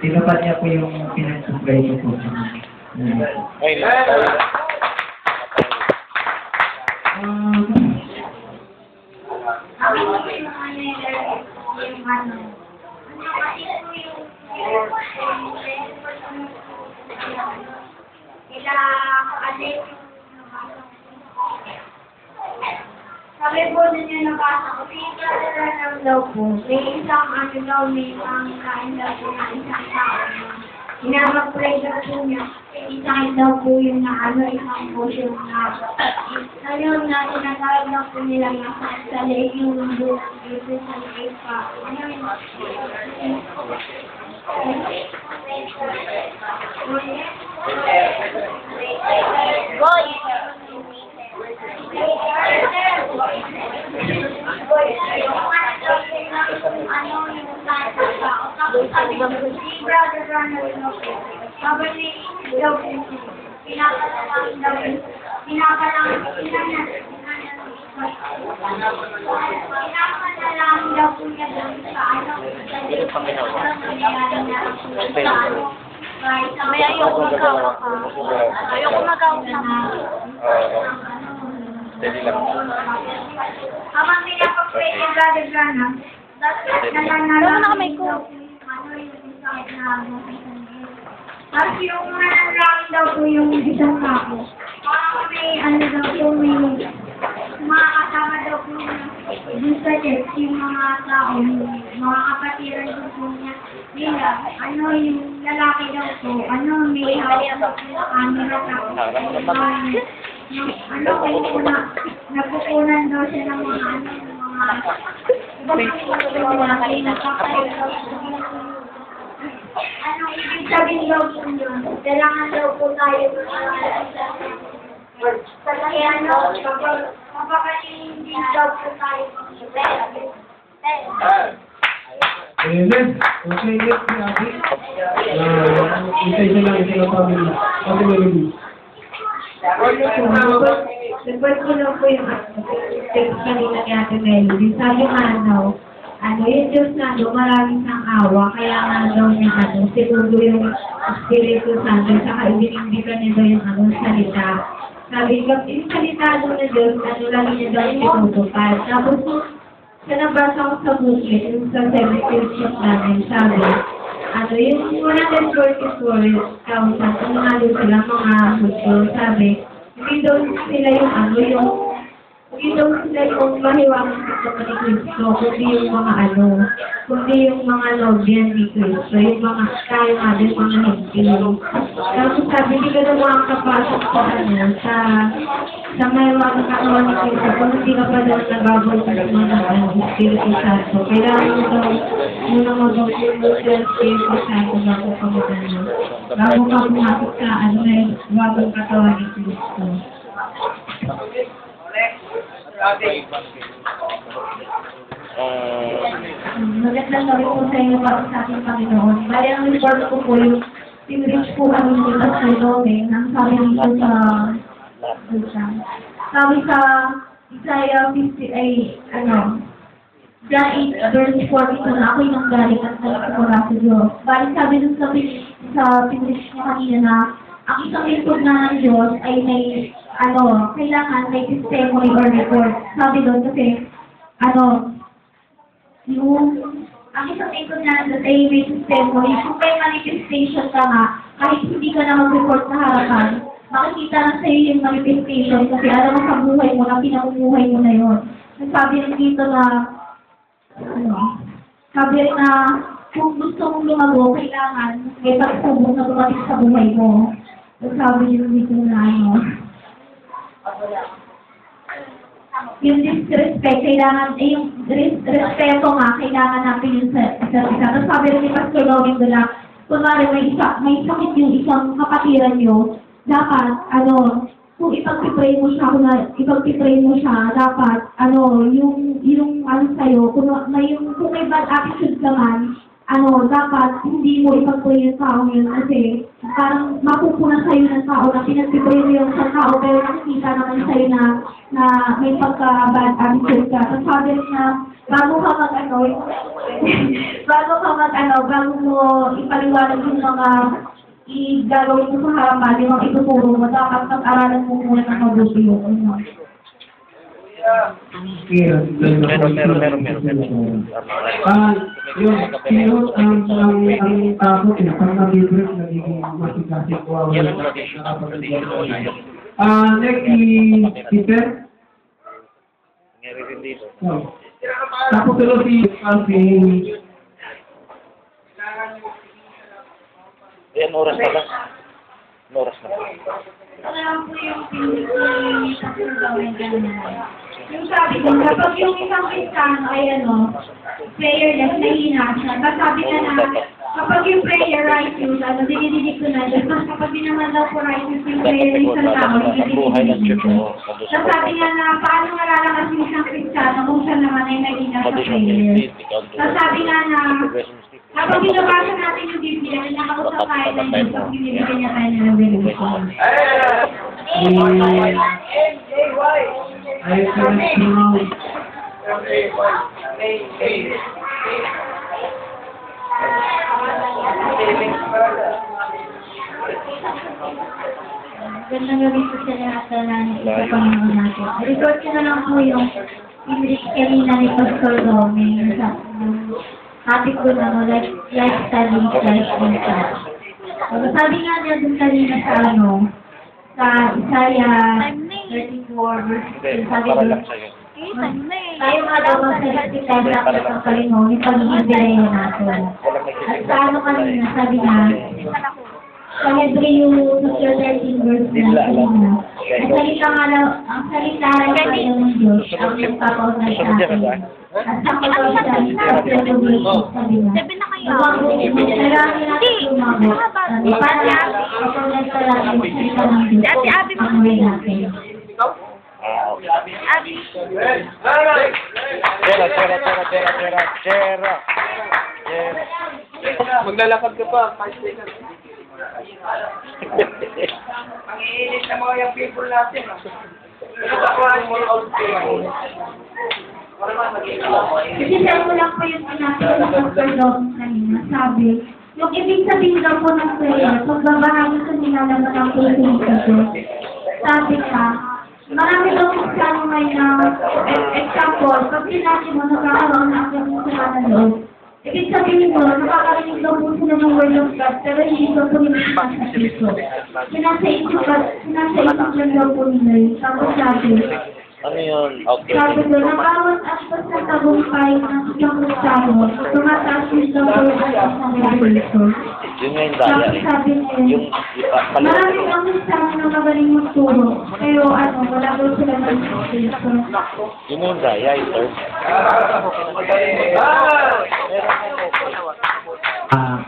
tinupad niya po yung pinag-supply ko po. Ay, sabi po ninyo nabasa ko, pinagkakaroon lang daw po, may isang ano daw, may kain daw po na isang tao. Hinamag-pray daw po niya, isang daw po yung isang po yung ayun na, tinatawag daw po nila yung sa leg yung doon, dito sa leg pa. Boy! May ayoko magawa ka. Ayoko magawa ka. steady lang. Habang pinapag-pray yung Brother Branham, Nalanalaman ko. Tapos yung mananalangin daw po yung isang tao. Parang may daw po, may mga kasama daw po dun sa church, yung mga tao, mga kapatiran daw po niya. Nila, yung lalaki daw po, may hawak daw po sa camera tapos nagpupunan daw siya ng mga ibig sabihin daw po yun? Kailangan daw po tayo kaya kapag hindi daw po tayo Amen. Okay, yes, Ate. Isa-isa lang yung family. Ate Melody. Nag-work ko lang po yung text kanina ni Ate Melody. Sabi yung Diyos nga maraming sang awa, kaya nga daw niya siguro yung Espiritu Santo, saka ibinigbigan niya daw yung salita. Sabi ko, yung salita daw na Diyos, lagi niya daw yung tinutupad. Tapos, sa nabasa ko sa booklet, yung sa 17th namin, sabi, yung 144,000, kung nga doon sila mga hudyo, sabi, hindi daw sila yung mahiwangan sa ni Kristo, kundi yung mga lobyan ni Kristo, yung mga tayo nga din mga hindi. Tapos sabi, hindi ka na makakapasok sa mahiwangan katawan ni Kristo, kung hindi ka pa daw nababol sa mga Espiritu Santo. Kailangan mo daw muna mag-bawin mo sa Espiritu Santo bago ka magano. Bago ka pumasok sa mahiwangan katawan ni Kristo. Magandang gabi po sa inyo para sa ating Panginoon. Bali, ang report ko po yung tinreach po kami dito sa Lome. Ang sabi dito sabi sa Isaiah 50 John 8 verse 42 na ako'y nanggaling at nagsimula sa Diyos. Bali, sabi dun sa tinreach niya kanina na ang isang lingkod na ng Diyos ay may kailangan may testimony or report. Sabi doon kasi, ang isang lingkod na ng Diyos ay may testimony. Kung may manifestation ka nga, kahit hindi ka na mag-report sa harapan, makikita na sa'yo yung manifestation kasi alam mo sa buhay mo na pinamumuhay mo na yun. Sabi rin dito na, sabi rin na, kung gusto mong lumago, kailangan may pagsubok na dumating sa buhay mo. Sabi rin dito na yung disrespect, kailangan, yung respeto nga, kailangan natin yung sa isa't isa. Tapos sabi rin ni Pastor Logan doon na, kunwari may sakit yung isang kapatiran nyo, dapat, kung ipag-pray mo siya, dapat, yung sa'yo, kung may bad attitude ka man, dapat hindi mo ipag-pray yung tao yun kasi parang mapupunan sa'yo ng tao na pinag-pray mo yung sa tao pero nakikita naman sa'yo na may pagka-bad attitude ka. Tapos sabi na, bago mo ipaliwanag yung mga gagawin mo sa harapan, yung mga ituturo mo, dapat pag-aralan mo muna ng mabuti yung Meron. Yung pero ang takot pag nabibreak, nagiging masigasig ko. Next, si Peter. Nangyari rin dito. Tapos tulo si Alvin. Ayan, oras na lang. Oras na. Alam po yung yung sabi ko, kapag yung isang Kristiyano ay prayerless, nahihina siya. Tapos sabi na kapag yung prayer righteous, dinidinig ko na. Tapos kapag di naman daw po righteous yung prayer ng isang tao, dinidinig ko. Tapos sabi nga na, paano malalakas yung isang Kristiyano kung siya naman ay nahihina sa prayer. Tapos sabi nga na, kapag binabasa natin yung Biblia, nakausap tayo na yun, tapos binibigyan niya tayo ng revelation. Ayos ka na ito. Gandang gabi po sa lahat na isa Panginoon natin. Record ko na lang po yung English kanina ni Pastor Romy. Yung topic ko na lifestyle in Christ in Christ. Sabi nga niya dun kanina sa Isaiah 34 verse 2, sabi ko, tayo nga daw magsalita tayo sa ng Panginoon, yung pagiging binayo natin. At sa kanina, sabi nga, sa Hebreo 13 verse 9, ang salita lang kayo ng Diyos ang nagpapaunay sa atin. At sa pagkakas sa revelation, sabi nga, marami natin lumabot. Para kapag nagsalita ng salita ng Diyos, ang way natin. Chera. Maglalakad ka pa, 5 seconds. Ang iinit na mga yung people natin. Nakakuhaan mo ang outfit. Kasi siya ko lang po yung sinasabi ng Dr. Dom kanina. Sabi, yung ibig sabihin daw po ng prayer, pagbabahagi sa nilalaman ng puso ng Diyos. Sabi ka, marami daw kung ngayon na example, pag sinabi mo nakakaroon ng aking sa ng loob. Ibig sabihin mo, nakakarinig daw po sila ng word of God, pero hindi daw po nila sa puso. Sinasa isip lang daw po nila. Tapos sabi, Ano yun? Okay. sabi ko, na bawat aspas na tagumpay ng isang Kristiyano, tumataas yung daw po yung aspas ng revelation. Yun nga yung daya. Sabi niya, Yung maraming ang Kristiyano na magaling magturo, pero wala daw sila ng revelation. Yun yung daya, ito.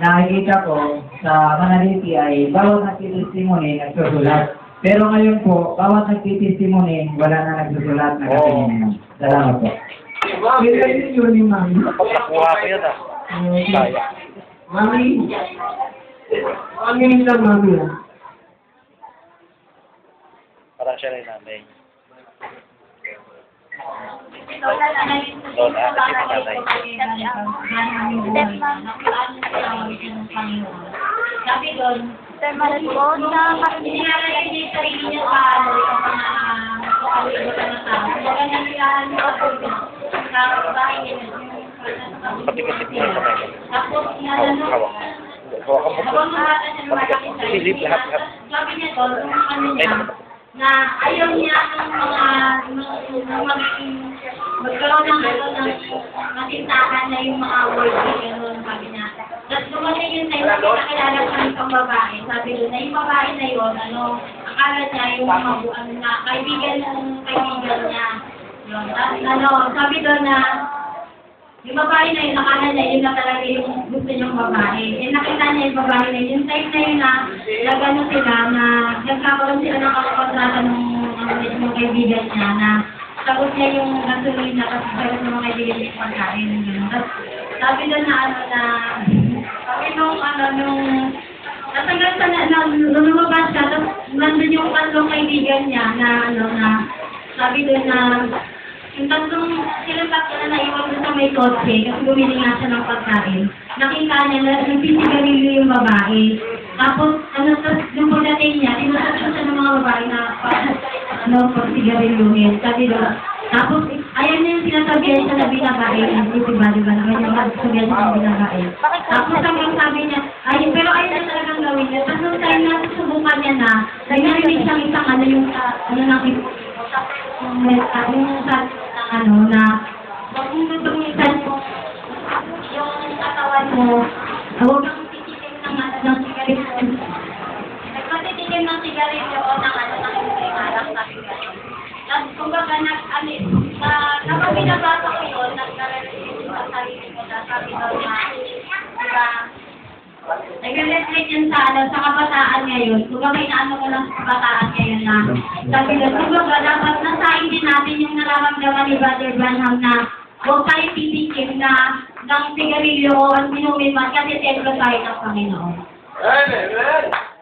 Nakikita ko sa Manaliti ay bawat nagtitestimony nagsusulat. Pero ngayon po, bawat nagtitestimony, wala na nagsusulat na katingin. Salamat po. Kaya yun yung mami. Nakuha ko yun Daya. Mami. Mami lang mami. Parang siya rin namin. Lola na yun. Lola, kasi tatay. Sabi doon, Malas po na hindi na lang yung sarili niya sa yung mga kalimutan na tao. Kaya nangyayari niya po sa bahay niya. Pati kasi po sa mga. Tapos, inalano, Hawak. Hawak ang habang mahata siya ng malaki sa Silip lahat. sabi niya doon, kung ano niya, na ayaw niya ng magkaroon ng masintahan na yung mga words na gano'n, sabi niya. Tapos dumating yun na yung nakilala ko ng isang babae. Sabi doon na yung babae na yun, akala niya yung mga kaibigan niya. Yun. Tapos sabi doon na yung babae na yun, akala niya yun na talaga yung gusto niyong babae. Nakita niya yung babae na yun. Yung time na yun na gano'n sila, na nagkakaroon sila ng kapakontrata ng kaibigan niya na sagot niya yung gasolina kasi sagot ng mga kaibigan niya yung pagkain. Tapos sabi doon na sabi nung natanggal sa lumabas siya, tapos nandun yung tatlong kaibigan niya na sabi doon na yung silang tatlo na naiwan doon sa may kotse, kasi bumili nga siya ng pagkain. Nakita niya na nagsisigarilyo yung babae. Tapos, tapos nung pagdating niya, tinusap siya ng mga babae na pagsigarilyohin. Sabi doon, tapos, ayan na yung sinasabihan siya na binabae. Hindi diba, na ganyan magsabihan siya ng binabae. Tapos hanggang sabi niya, pero ayun na talagang gawin niya. Tapos nung time na susubukan niya na, narinig siyang isang yung na huwag mong tutumisan yung katawan mo, huwag kang titikim ng sigarilyo. Nagpatitikim ng sigarilyo o ng ng harap sa sigarilyo. Tapos kumbaga kapag binabasa ko yun, nagka-relate sa sarili ko na sabi daw na, diba, nag-reflect yun sa kabataan ngayon. Kumbaga inaano ko lang sa kabataan ngayon na sabi doon, kumbaga dapat nasahin din natin yung nararamdaman ni Brother Branham na huwag tayo titikim ng sigarilyo o ang inumin man kasi templo tayo ng Panginoon. Amen.